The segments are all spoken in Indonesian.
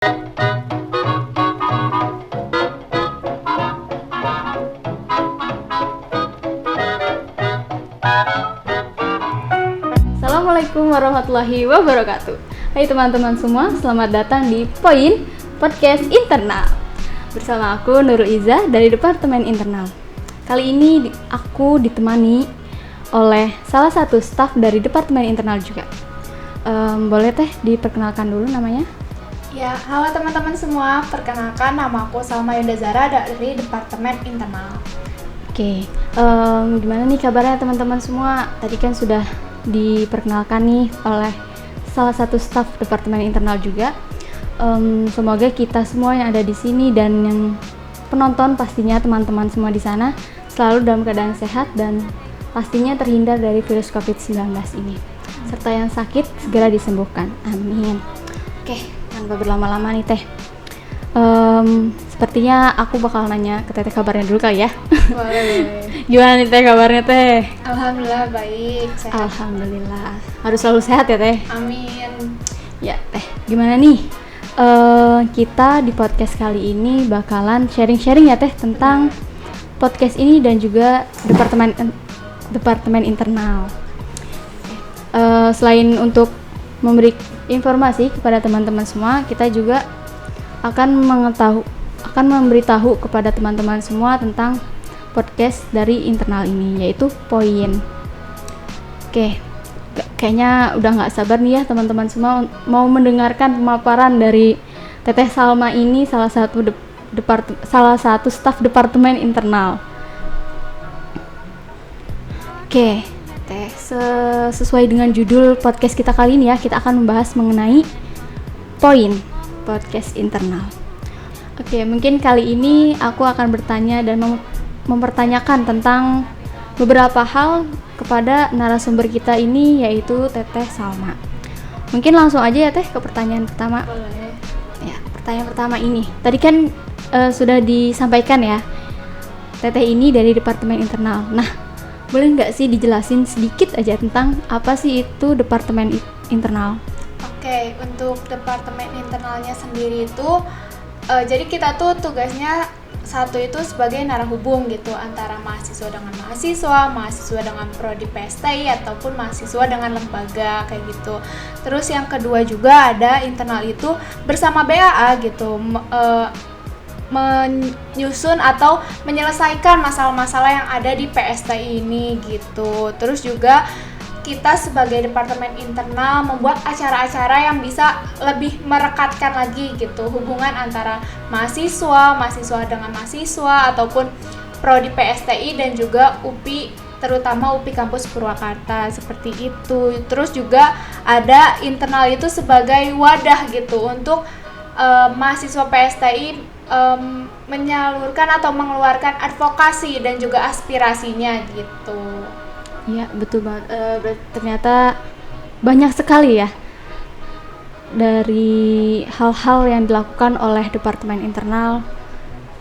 Assalamualaikum warahmatullahi wabarakatuh. Hai teman-teman semua, selamat datang di Poin Podcast Internal. Bersama aku Nurul Iza dari Departemen Internal. Kali ini aku ditemani oleh salah satu staf dari Departemen Internal juga. Boleh teh diperkenalkan dulu namanya? Ya, halo teman-teman semua, perkenalkan nama aku Salma Yunda Zara dari Departemen Internal. Oke, gimana nih kabarnya teman-teman semua? Tadi kan sudah diperkenalkan nih oleh salah satu staf Departemen Internal juga. Semoga kita semua yang ada di sini dan yang penonton pastinya teman-teman semua di sana selalu dalam keadaan sehat dan pastinya terhindar dari virus COVID-19 ini. Serta yang sakit segera disembuhkan. Amin. Oke, tanpa berlama-lama nih Teh. Sepertinya aku bakal nanya ke Teteh kabarnya dulu kali ya. Boleh. Gimana nih Teh kabarnya Teh? Alhamdulillah baik, sehat. Alhamdulillah. Harus selalu sehat ya Teh. Amin. Ya Teh, gimana nih? Kita di podcast kali ini bakalan sharing-sharing ya Teh tentang podcast ini dan juga Departemen Internal. Selain untuk memberi informasi kepada teman-teman semua, kita juga akan memberitahu kepada teman-teman semua tentang podcast dari internal ini, yaitu Poin. Oke, kayaknya udah nggak sabar nih ya teman-teman semua mau mendengarkan pemaparan dari Teteh Salma ini, salah satu staf Departemen Internal. Oke, Teh, sesuai dengan judul podcast kita kali ini ya, kita akan membahas mengenai Poin Podcast Internal. Oke, mungkin kali ini aku akan bertanya dan mempertanyakan tentang beberapa hal kepada narasumber kita ini, yaitu Teteh Salma. Mungkin langsung aja ya Teh ke pertanyaan pertama. Boleh. Ya, pertanyaan pertama ini. Tadi kan sudah disampaikan ya, Teteh ini dari Departemen Internal. Nah, boleh nggak sih dijelasin sedikit aja tentang apa sih itu Departemen Internal? Oke, untuk Departemen Internalnya sendiri itu jadi kita tuh tugasnya satu itu sebagai narahubung gitu antara mahasiswa dengan mahasiswa dengan prodi PSTI ataupun mahasiswa dengan lembaga kayak gitu. Terus yang kedua juga ada internal itu bersama BAA gitu, menyusun atau menyelesaikan masalah-masalah yang ada di PSTI ini gitu. Terus juga kita sebagai Departemen Internal membuat acara-acara yang bisa lebih merekatkan lagi gitu hubungan antara mahasiswa dengan mahasiswa ataupun prodi PSTI dan juga UPI, terutama UPI Kampus Purwakarta seperti itu. Terus juga ada internal itu sebagai wadah gitu untuk mahasiswa PSTI menyalurkan atau mengeluarkan advokasi dan juga aspirasinya gitu. Iya, betul banget. Ternyata banyak sekali ya dari hal-hal yang dilakukan oleh Departemen Internal.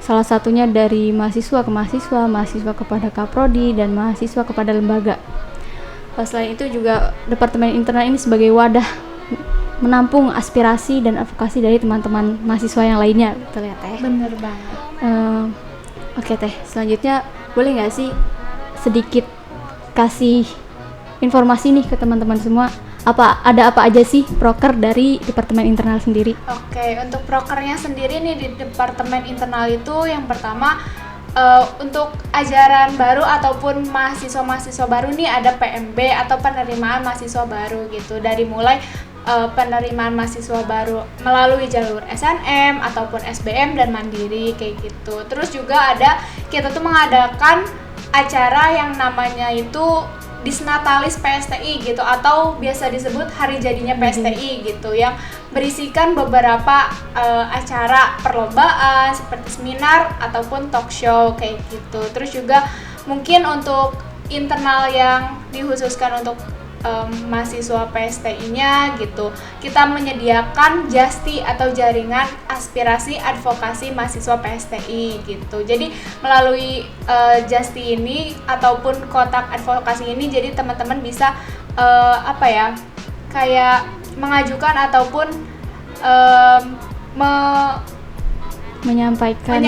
Salah satunya dari mahasiswa ke mahasiswa kepada kaprodi, dan mahasiswa kepada lembaga. Selain itu juga Departemen Internal ini sebagai wadah menampung aspirasi dan advokasi dari teman-teman mahasiswa yang lainnya. Betul ya Teh? Bener banget. Oke Teh, selanjutnya boleh nggak sih sedikit kasih informasi nih ke teman-teman semua, ada apa aja sih proker dari Departemen Internal sendiri? Oke, untuk prokernya sendiri nih di Departemen Internal itu yang pertama untuk ajaran baru ataupun mahasiswa baru nih ada PMB atau penerimaan mahasiswa baru gitu, dari mulai penerimaan mahasiswa baru melalui jalur SNM ataupun SBM dan mandiri kayak gitu. Terus juga kita tuh mengadakan acara yang namanya itu Disnatalis PSTI gitu, atau biasa disebut hari jadinya PSTI gitu, yang berisikan beberapa acara perlombaan seperti seminar ataupun talk show kayak gitu. Terus juga mungkin untuk internal yang dikhususkan untuk mahasiswa PSTI-nya gitu, kita menyediakan JASTI atau Jaringan Aspirasi Advokasi Mahasiswa PSTI gitu. Jadi melalui JASTI ini ataupun kotak advokasi ini, jadi teman-teman bisa kayak mengajukan ataupun menyampaikan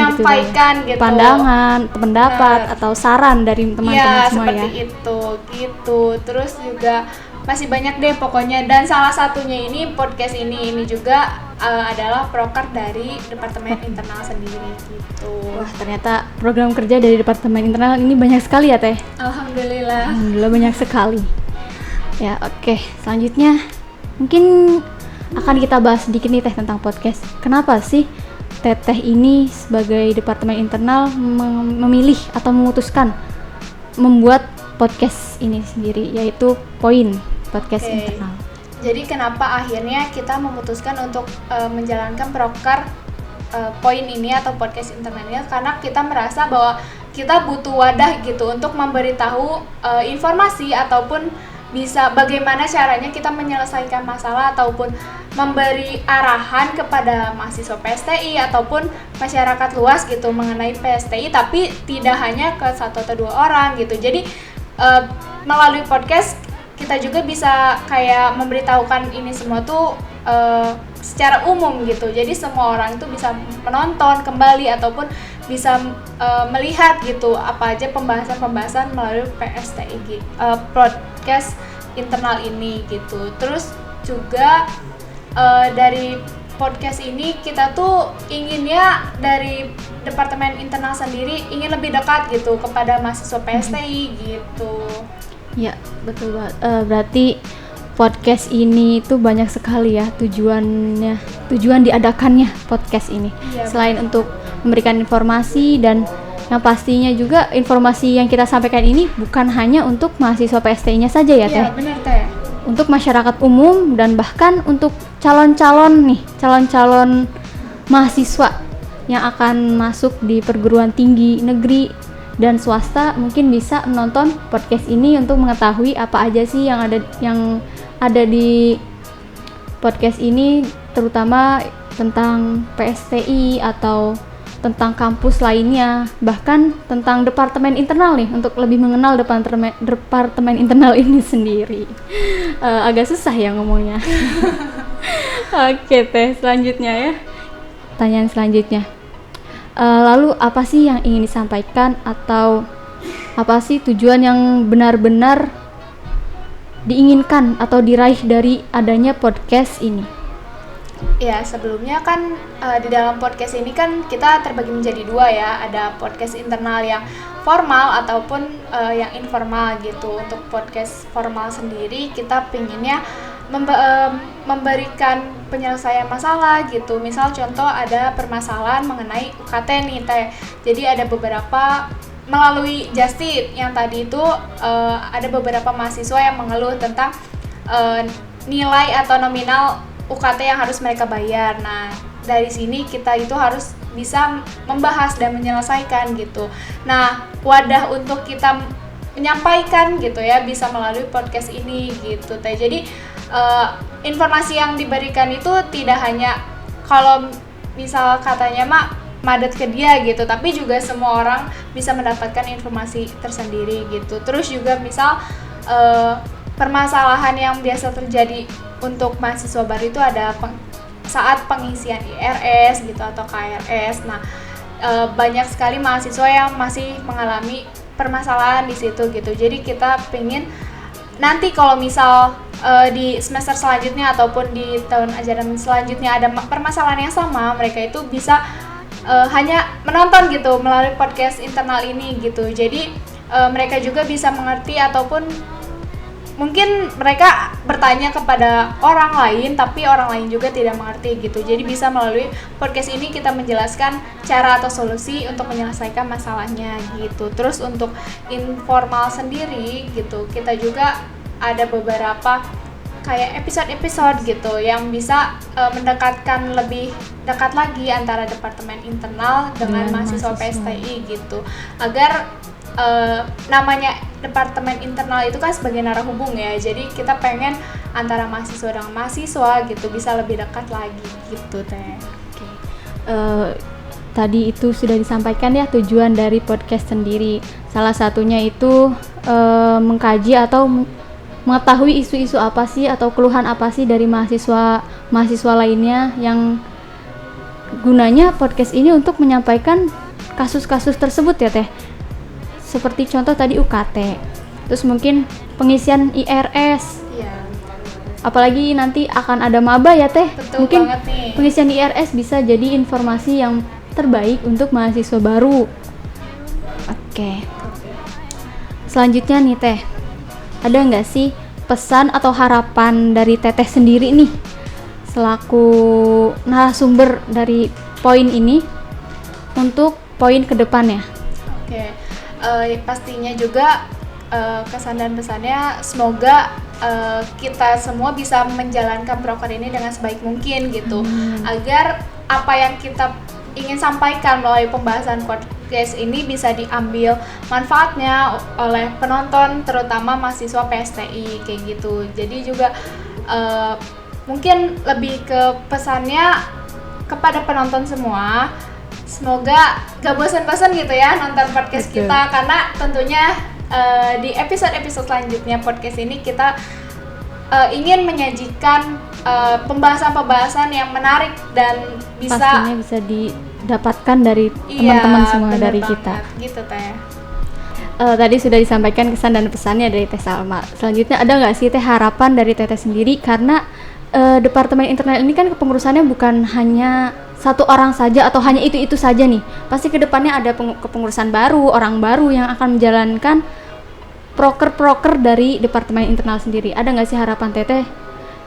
gitu pandangan, pendapat atau saran dari teman-teman semua seperti itu gitu. Terus juga masih banyak deh pokoknya, dan salah satunya ini podcast ini juga adalah proker dari Departemen Internal sendiri gitu. Wah, ternyata program kerja dari Departemen Internal ini banyak sekali ya Teh. Alhamdulillah banyak sekali. Ya, oke. Selanjutnya mungkin akan kita bahas sedikit nih Teh tentang podcast. Kenapa sih Teteh ini sebagai Departemen Internal memilih atau memutuskan membuat podcast ini sendiri, yaitu Poin Podcast Internal. Jadi kenapa akhirnya kita memutuskan untuk menjalankan proker Poin ini atau podcast internal ini? Karena kita merasa bahwa kita butuh wadah gitu untuk memberitahu informasi ataupun bisa bagaimana caranya kita menyelesaikan masalah ataupun memberi arahan kepada mahasiswa PSTI ataupun masyarakat luas gitu mengenai PSTI, tapi tidak hanya ke satu atau dua orang gitu. Jadi melalui podcast kita juga bisa kayak memberitahukan ini semua tuh secara umum gitu. Jadi semua orang itu bisa menonton kembali ataupun bisa melihat gitu apa aja pembahasan-pembahasan melalui PSTI podcast internal ini gitu. Terus juga dari podcast ini kita tuh inginnya dari Departemen Internal sendiri ingin lebih dekat gitu kepada mahasiswa PSTI gitu. Ya, betul banget. Berarti podcast ini tuh banyak sekali ya tujuan diadakannya podcast ini. Ya, selain untuk memberikan informasi, dan yang pastinya juga informasi yang kita sampaikan ini bukan hanya untuk mahasiswa PSTI-nya saja ya Teh. Iya, benar Teh. Untuk masyarakat umum dan bahkan untuk calon-calon mahasiswa yang akan masuk di perguruan tinggi negeri dan swasta mungkin bisa menonton podcast ini untuk mengetahui apa aja sih yang ada di podcast ini, terutama tentang PSTI atau tentang kampus lainnya, bahkan tentang Departemen Internal nih, untuk lebih mengenal Departemen Internal ini sendiri. Agak susah ya ngomongnya. Oke Teh, selanjutnya ya, pertanyaan selanjutnya. Lalu apa sih yang ingin disampaikan atau apa sih tujuan yang benar-benar diinginkan atau diraih dari adanya podcast ini? Ya, sebelumnya kan di dalam podcast ini kan kita terbagi menjadi dua ya. Ada podcast internal yang formal ataupun yang informal gitu. Untuk podcast formal sendiri kita pinginnya memberikan penyelesaian masalah gitu. Misal contoh ada permasalahan mengenai UKT nih Teh. Jadi ada beberapa melalui Justip yang tadi itu ada beberapa mahasiswa yang mengeluh tentang nilai atau nominal UKT yang harus mereka bayar. Nah, dari sini kita itu harus bisa membahas dan menyelesaikan gitu. Nah, wadah untuk kita menyampaikan gitu ya bisa melalui podcast ini gitu Teh. Jadi informasi yang diberikan itu tidak hanya kalau misal katanya madet ke dia gitu, tapi juga semua orang bisa mendapatkan informasi tersendiri gitu. Terus juga misal permasalahan yang biasa terjadi untuk mahasiswa baru itu ada saat pengisian IRS gitu atau KRS. Nah, banyak sekali mahasiswa yang masih mengalami permasalahan di situ gitu. Jadi kita pengen nanti kalau misal di semester selanjutnya ataupun di tahun ajaran selanjutnya ada permasalahan yang sama, mereka itu bisa hanya menonton gitu melalui podcast internal ini gitu. Jadi mereka juga bisa mengerti ataupun mungkin mereka bertanya kepada orang lain tapi orang lain juga tidak mengerti gitu. Jadi bisa melalui podcast ini kita menjelaskan cara atau solusi untuk menyelesaikan masalahnya gitu. Terus untuk informal sendiri gitu, kita juga ada beberapa kayak episode-episode gitu yang bisa mendekatkan lebih dekat lagi antara Departemen Internal dengan mahasiswa PSTI gitu. Agar namanya Departemen Internal itu kan sebagai narahubung ya, jadi kita pengen antara mahasiswa dengan mahasiswa gitu bisa lebih dekat lagi gitu Teh. Tadi itu sudah disampaikan ya tujuan dari podcast sendiri. Salah satunya itu mengkaji atau mengetahui isu-isu apa sih atau keluhan apa sih dari mahasiswa lainnya yang gunanya podcast ini untuk menyampaikan kasus-kasus tersebut ya Teh. Seperti contoh tadi UKT, terus mungkin pengisian IRS. Iya. Apalagi nanti akan ada maba ya Teh. Betul mungkin banget nih. pengisian IRS bisa jadi informasi yang terbaik untuk mahasiswa baru. Oke. Selanjutnya nih Teh, ada nggak sih pesan atau harapan dari Teteh sendiri nih selaku narasumber dari poin ini untuk poin kedepannya? Oke, pastinya juga kesan dan pesannya semoga kita semua bisa menjalankan proker ini dengan sebaik mungkin gitu, agar apa yang kita ingin sampaikan melalui pembahasan podcast ini bisa diambil manfaatnya oleh penonton, terutama mahasiswa PSTI kayak gitu. Jadi juga mungkin lebih ke pesannya kepada penonton semua, semoga gak bosan-bosan gitu ya nonton podcast Betul. kita, karena tentunya di episode-episode selanjutnya podcast ini kita ingin menyajikan pembahasan-pembahasan yang menarik dan Pastinya bisa didapatkan dari teman-teman semua bener dari banget, kita. gitu Teh. Tadi sudah disampaikan kesan dan pesannya dari Teh Salma. Selanjutnya ada nggak sih Teh harapan dari Teteh sendiri, karena Departemen Internal ini kan kepengurusannya bukan hanya satu orang saja atau hanya itu saja nih. Pasti kedepannya ada kepengurusan baru, orang baru yang akan menjalankan proker-proker dari Departemen Internal sendiri. Ada nggak sih harapan Teteh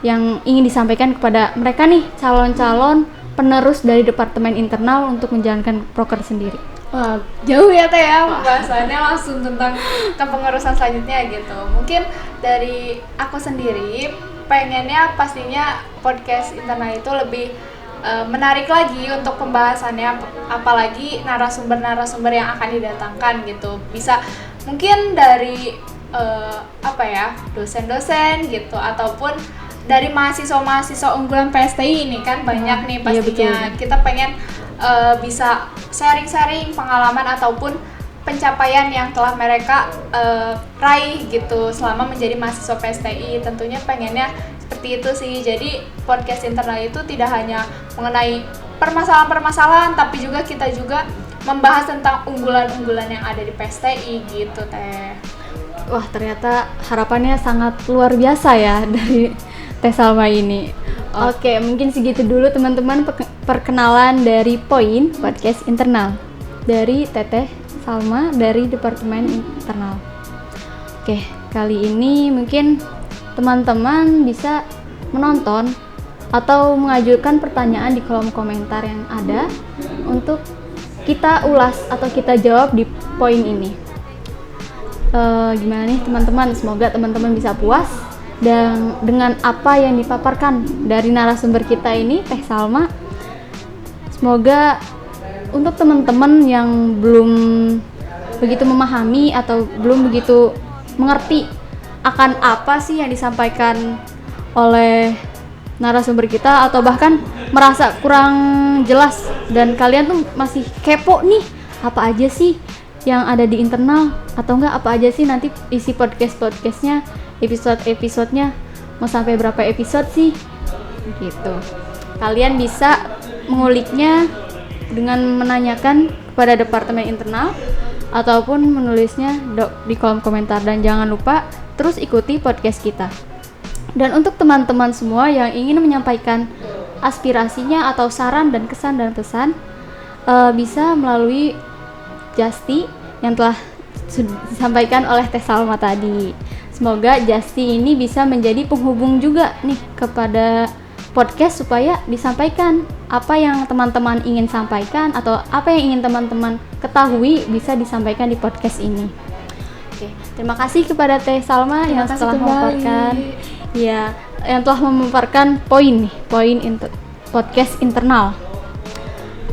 yang ingin disampaikan kepada mereka nih, calon-calon penerus dari Departemen Internal untuk menjalankan proker sendiri? Wah, jauh ya Teh ya pembahasannya, langsung tentang kepengurusan selanjutnya gitu. Mungkin dari aku sendiri pengennya pastinya podcast internal itu lebih menarik lagi untuk pembahasannya, apalagi narasumber-narasumber yang akan didatangkan gitu. Bisa mungkin dari dosen-dosen gitu, ataupun dari mahasiswa-mahasiswa unggulan PSTI ini kan banyak nih pastinya. Iya, kita pengen bisa sharing-sharing pengalaman ataupun pencapaian yang telah mereka raih gitu selama menjadi mahasiswa PSTI. Tentunya pengennya seperti itu sih. Jadi podcast internal itu tidak hanya mengenai permasalahan-permasalahan, tapi juga kita juga membahas tentang unggulan-unggulan yang ada di PSTI gitu Teh. Wah, ternyata harapannya sangat luar biasa ya dari Teh Salma ini. Oke, mungkin segitu dulu teman-teman perkenalan dari poin podcast internal dari Teteh Salma dari Departemen Internal. Oke, kali ini mungkin teman-teman bisa menonton atau mengajukan pertanyaan di kolom komentar yang ada untuk kita ulas atau kita jawab di poin ini. Gimana nih teman-teman? Semoga teman-teman bisa puas dan dengan apa yang dipaparkan dari narasumber kita ini, Teh Salma. Semoga untuk teman-teman yang belum begitu memahami atau belum begitu mengerti akan apa sih yang disampaikan oleh narasumber kita, atau bahkan merasa kurang jelas dan kalian tuh masih kepo nih apa aja sih yang ada di internal, atau enggak apa aja sih nanti isi podcastnya, episode-episodenya mau sampai berapa episode sih gitu. Kalian bisa menguliknya dengan menanyakan kepada Departemen Internal ataupun menulisnya di kolom komentar, dan jangan lupa terus ikuti podcast kita. Dan untuk teman-teman semua yang ingin menyampaikan aspirasinya atau saran dan kesan dan pesan, bisa melalui Justy yang telah disampaikan oleh Teh Salma tadi. Semoga Justy ini bisa menjadi penghubung juga nih kepada podcast supaya disampaikan apa yang teman-teman ingin sampaikan atau apa yang ingin teman-teman ketahui bisa disampaikan di podcast ini. Oke, terima kasih kepada Teh Salma yang telah memaparkan yang telah memaparkan poin podcast internal.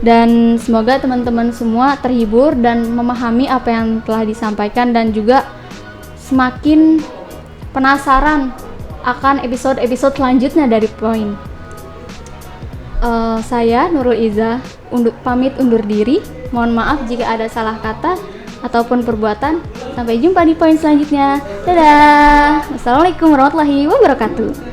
Dan semoga teman-teman semua terhibur dan memahami apa yang telah disampaikan, dan juga semakin penasaran akan episode-episode selanjutnya dari poin. Saya Nurul Iza pamit undur diri. Mohon maaf jika ada salah kata ataupun perbuatan. Sampai jumpa di poin selanjutnya. Dadah. Wassalamualaikum warahmatullahi wabarakatuh.